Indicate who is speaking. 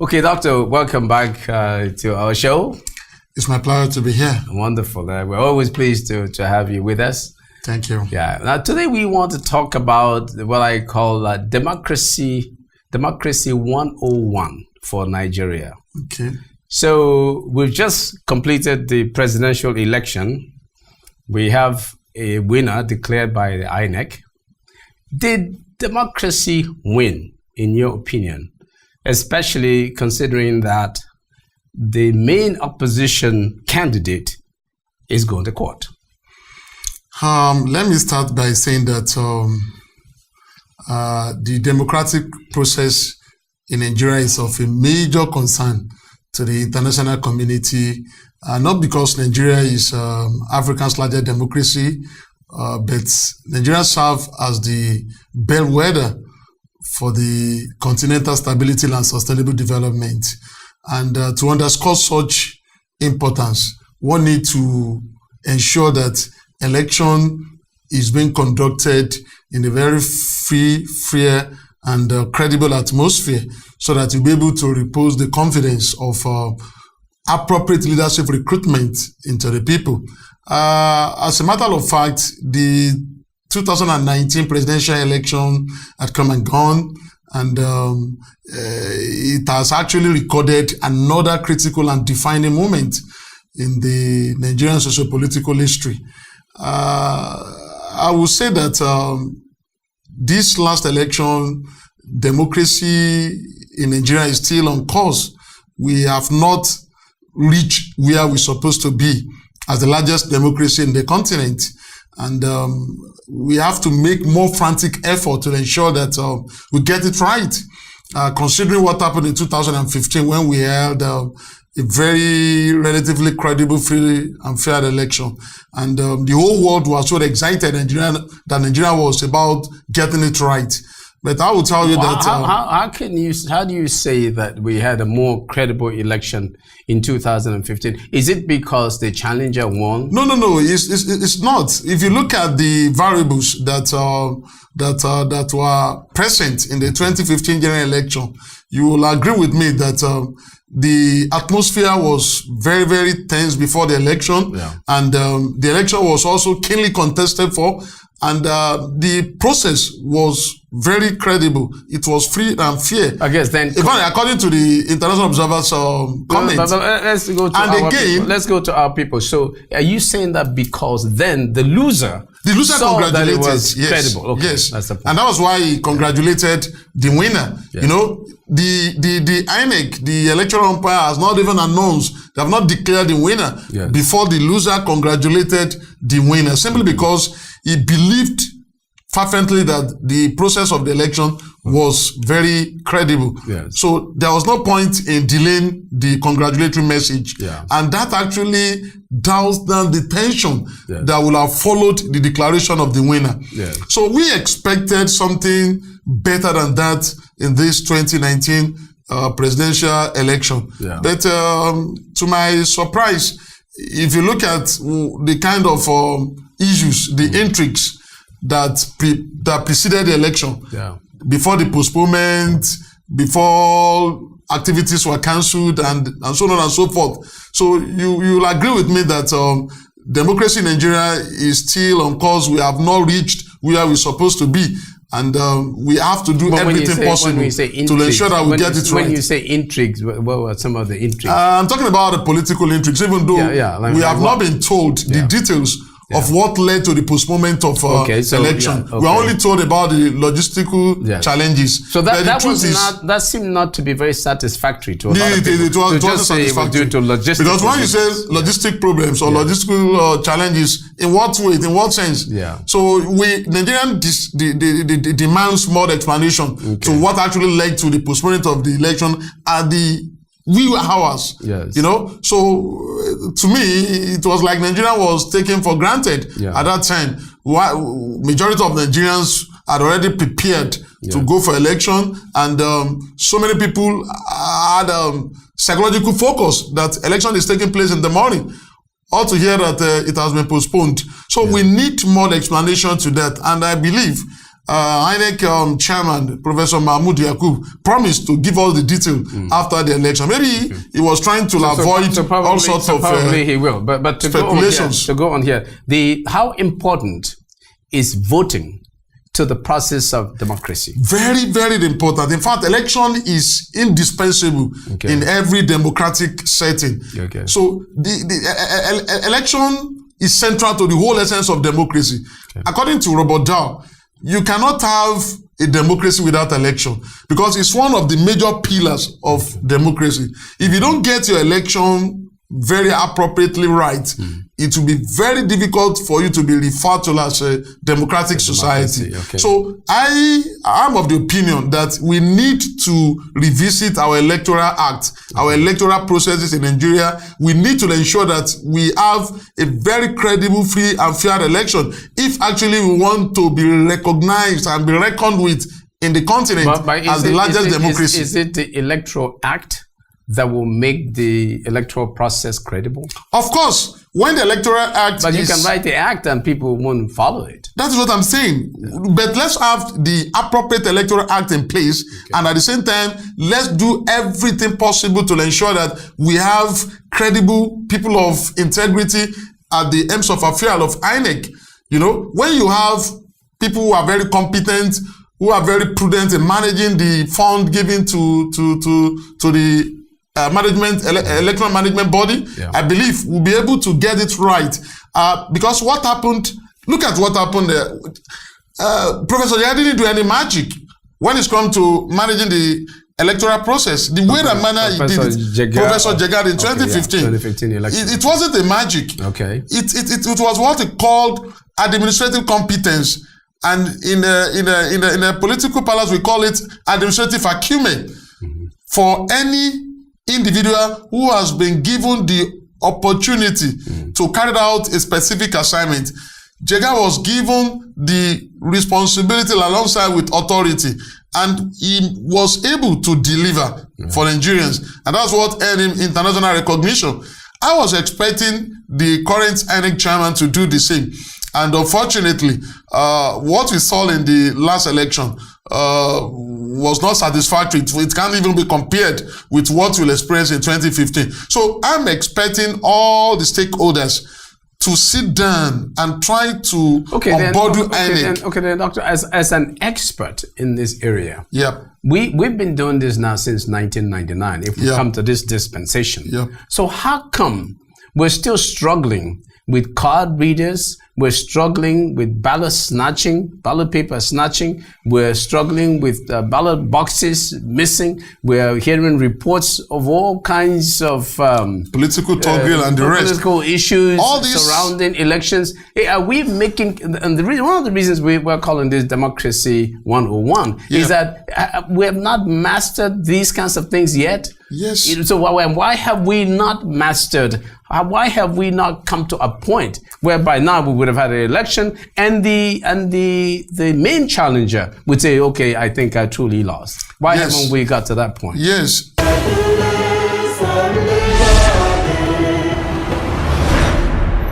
Speaker 1: Okay, Doctor, welcome back to our show.
Speaker 2: It's my pleasure to be here.
Speaker 1: Wonderful. We're always pleased to have you with us.
Speaker 2: Thank you.
Speaker 1: Yeah. Now, today we want to talk about what I call democracy 101 for Nigeria.
Speaker 2: Okay.
Speaker 1: So we've just completed the presidential election. We have a winner declared by the INEC. Did democracy win, in your opinion? Especially considering that the main opposition candidate is going to court.
Speaker 2: Let me start by saying that the democratic process in Nigeria is of a major concern to the international community, not because Nigeria is Africa's largest democracy, but Nigeria serves as the bellwether for the continental stability and sustainable development. And to underscore such importance, one needs to ensure that election is being conducted in a very free, fair, and credible atmosphere so that you'll be able to repose the confidence of appropriate leadership recruitment into the people. As a matter of fact, the 2019 presidential election had come and gone, and it has actually recorded another critical and defining moment in the Nigerian socio-political history. I would say that this last election, democracy in Nigeria is still on course. We have not reached where we're supposed to be as the largest democracy in the continent. And we have to make more frantic effort to ensure that we get it right. Considering what happened in 2015 when we held a very relatively credible, free and fair election. And the whole world was so excited that Nigeria was about getting it right. But I will tell you that...
Speaker 1: How do you say that we had a more credible election in 2015? Is it because the challenger won?
Speaker 2: No. It's not. If you look at the variables that were present in the 2015 general election, you will agree with me that the atmosphere was very, very tense before the election.
Speaker 1: Yeah.
Speaker 2: And the election was also keenly contested for. And the process was very credible. It was free and fair.
Speaker 1: I guess then,
Speaker 2: according to the international observers' comments.
Speaker 1: Let's go to our people. So, are you saying that because then the loser
Speaker 2: congratulated
Speaker 1: that it was credible? Okay,
Speaker 2: yes,
Speaker 1: that's the point.
Speaker 2: And that was why he congratulated the winner. Yes. You know, the INEC, the electoral umpire, has not even announced. They have not declared the winner before the loser congratulated the winner, simply because he believed fervently that the process of the election was very credible.
Speaker 1: Yes.
Speaker 2: So there was no point in delaying the congratulatory message.
Speaker 1: Yeah.
Speaker 2: And that actually doused down the tension that would have followed the declaration of the winner.
Speaker 1: Yes.
Speaker 2: So we expected something better than that in this 2019 presidential election.
Speaker 1: Yeah.
Speaker 2: But to my surprise, if you look at the kind of issues, the intrigues that preceded the election, before the postponement, before activities were cancelled, and so on and so forth. So you'll agree with me that democracy in Nigeria is still on course. We have not reached where we're supposed to be. And we have to do everything possible to ensure that we get it right.
Speaker 1: When you say intrigues, what were some of the intrigues?
Speaker 2: I'm talking about the political intrigues, even though we have not been told the details of what led to the postponement of election. We're only told about the logistical challenges.
Speaker 1: So that seemed not to be very satisfactory to a lot of people.
Speaker 2: It wasn't satisfactory.
Speaker 1: Due to logistical
Speaker 2: because when you say logistic problems or logistical challenges, in what way, in what sense?
Speaker 1: Yeah.
Speaker 2: So Nigerian demands more explanation to what actually led to the postponement of the election at the wee hours.
Speaker 1: Yes.
Speaker 2: You know, so to me, it was like Nigeria was taken for granted at that time. Majority of Nigerians had already prepared to go for election, and so many people had psychological focus that election is taking place in the morning, or to hear that it has been postponed. So we need more explanation to that, and I believe INEC chairman, Professor Mahmoud Yakub, promised to give all the detail after the election. Maybe he was trying to avoid all sorts of
Speaker 1: probably he will. But to
Speaker 2: speculations.
Speaker 1: Go on here, how important is voting to the process of democracy?
Speaker 2: Very, very important. In fact, election is indispensable in every democratic setting.
Speaker 1: Okay.
Speaker 2: So the election is central to the whole essence of democracy. Okay. According to Robert Dow, you cannot have a democracy without election because it's one of the major pillars of democracy. If you don't get your election very appropriately right, it will be very difficult for you to be referred to as a democratic society.
Speaker 1: Okay.
Speaker 2: So I am of the opinion that we need to revisit our electoral act, our electoral processes in Nigeria. We need to ensure that we have a very credible, free and fair election if actually we want to be recognized and be reckoned with in the continent as the largest democracy.
Speaker 1: Is it the electoral act that will make the electoral process credible?
Speaker 2: Of course, when the electoral act
Speaker 1: But you can write the act and people won't follow it.
Speaker 2: That is what I'm saying. But let's have the appropriate electoral act in place, and at the same time, let's do everything possible to ensure that we have credible people of integrity at the aims of affairs of INEC. You know, when you have people who are very competent, who are very prudent in managing the fund given to the electoral management body, I believe we'll be able to get it right. Because what happened, look at what happened there. Professor Jega didn't do any magic when it's come to managing the electoral process. The way that manner he did it, Professor Jega in 2015,
Speaker 1: 2015 election.
Speaker 2: It wasn't a magic.
Speaker 1: Okay.
Speaker 2: It was what he called administrative competence. And in a political parlance, we call it administrative acumen. For any individual who has been given the opportunity to carry out a specific assignment, Jega was given the responsibility alongside with authority, and he was able to deliver for Nigerians, and that's what earned him international recognition. I was expecting the current INEC chairman to do the same, and unfortunately, what we saw in the last election was not satisfactory. It can't even be compared with what we'll experience in 2015. So I'm expecting all the stakeholders to sit down and try to onboard INEC.
Speaker 1: Okay, then, Doctor, as an expert in this area,
Speaker 2: yep.
Speaker 1: We've been doing this now since 1999, if we come to this dispensation.
Speaker 2: Yep.
Speaker 1: So how come we're still struggling with card readers? We're struggling with ballot snatching, ballot paper snatching. We're struggling with ballot boxes missing. We're hearing reports of all kinds of
Speaker 2: political turmoil and the rest.
Speaker 1: Political issues
Speaker 2: all these
Speaker 1: surrounding elections. Hey, are we making, and one of the reasons we're calling this Democracy 101 is that we have not mastered these kinds of things yet.
Speaker 2: Yes.
Speaker 1: So why have we not mastered? Why have we not come to a point where by now we would have had an election and the main challenger would say, okay, I think I truly lost. Why haven't we got to that point?
Speaker 2: Yes.